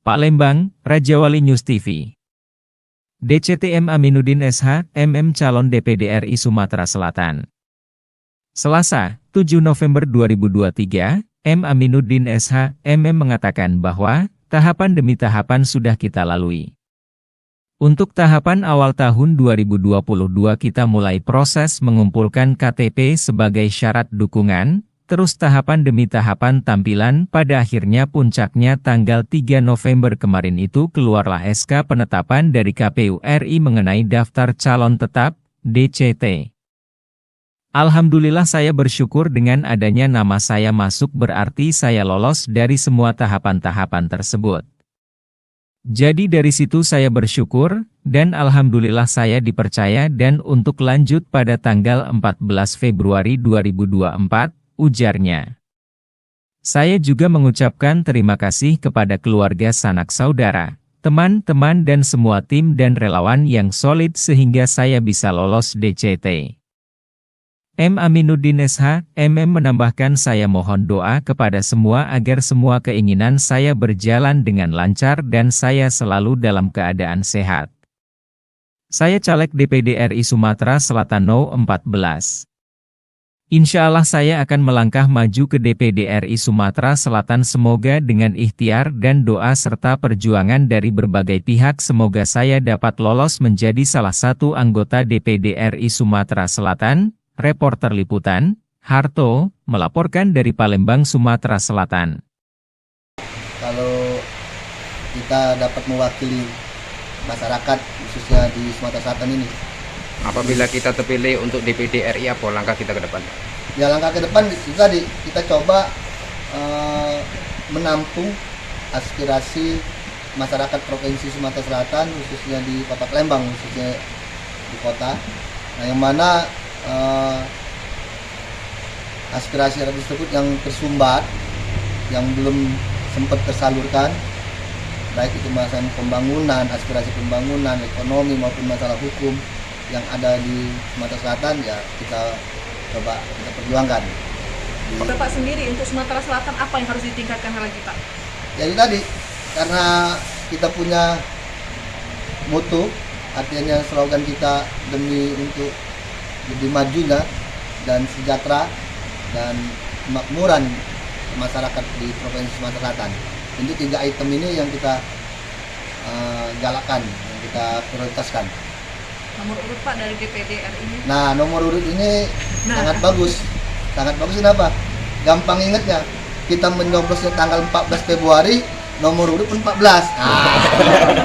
Palembang, Rajawali News TV. DCTM Aminuddin SH, MM calon DPD RI Sumatera Selatan. Selasa, 7 November 2023, M. Aminuddin SH, MM mengatakan bahwa tahapan demi tahapan sudah kita lalui. Untuk tahapan awal tahun 2022 kita mulai proses mengumpulkan KTP sebagai syarat dukungan, terus tahapan demi tahapan tampilan, pada akhirnya puncaknya tanggal 3 November kemarin itu keluarlah SK penetapan dari KPU RI mengenai daftar calon tetap, DCT. Alhamdulillah saya bersyukur dengan adanya nama saya masuk berarti saya lolos dari semua tahapan-tahapan tersebut. Jadi dari situ saya bersyukur, dan alhamdulillah saya dipercaya dan untuk lanjut pada tanggal 14 Februari 2024, ujarnya. Saya juga mengucapkan terima kasih kepada keluarga sanak saudara, teman-teman dan semua tim dan relawan yang solid sehingga saya bisa lolos DCT. M. Aminuddin SH, MM menambahkan saya mohon doa kepada semua agar semua keinginan saya berjalan dengan lancar dan saya selalu dalam keadaan sehat. Saya caleg DPD RI Sumatera Selatan No. 14. Insya Allah saya akan melangkah maju ke DPD RI Sumatera Selatan semoga dengan ikhtiar dan doa serta perjuangan dari berbagai pihak semoga saya dapat lolos menjadi salah satu anggota DPD RI Sumatera Selatan. Reporter Liputan, Harto, melaporkan dari Palembang, Sumatera Selatan. Kalau kita dapat mewakili masyarakat khususnya di Sumatera Selatan ini, apabila kita terpilih untuk DPD RI, apa langkah kita ke depan? Ya langkah ke depan itu tadi kita coba menampung aspirasi masyarakat Provinsi Sumatera Selatan khususnya di Kota Palembang, khususnya di kota. Nah yang mana aspirasi tersebut yang tersumbat, yang belum sempat tersalurkan, baik itu masalah pembangunan, aspirasi pembangunan, ekonomi maupun masalah hukum yang ada di Sumatera Selatan, ya kita coba kita perjuangkan. Bapak sendiri untuk Sumatera Selatan apa yang harus ditingkatkan lagi Pak? Jadi tadi karena kita punya mutu, artinya slogan kita demi untuk lebih majunya dan sejahtera dan kemakmuran masyarakat di Provinsi Sumatera Selatan. Ini 3 item ini yang kita galakkan, yang kita prioritaskan. Nomor urut Pak dari DPD RI ini? Nah, nomor urut ini sangat bagus. Sangat bagus kenapa? Gampang ingatnya. Kita menyoblosnya tanggal 14 Februari, nomor urut pun 14.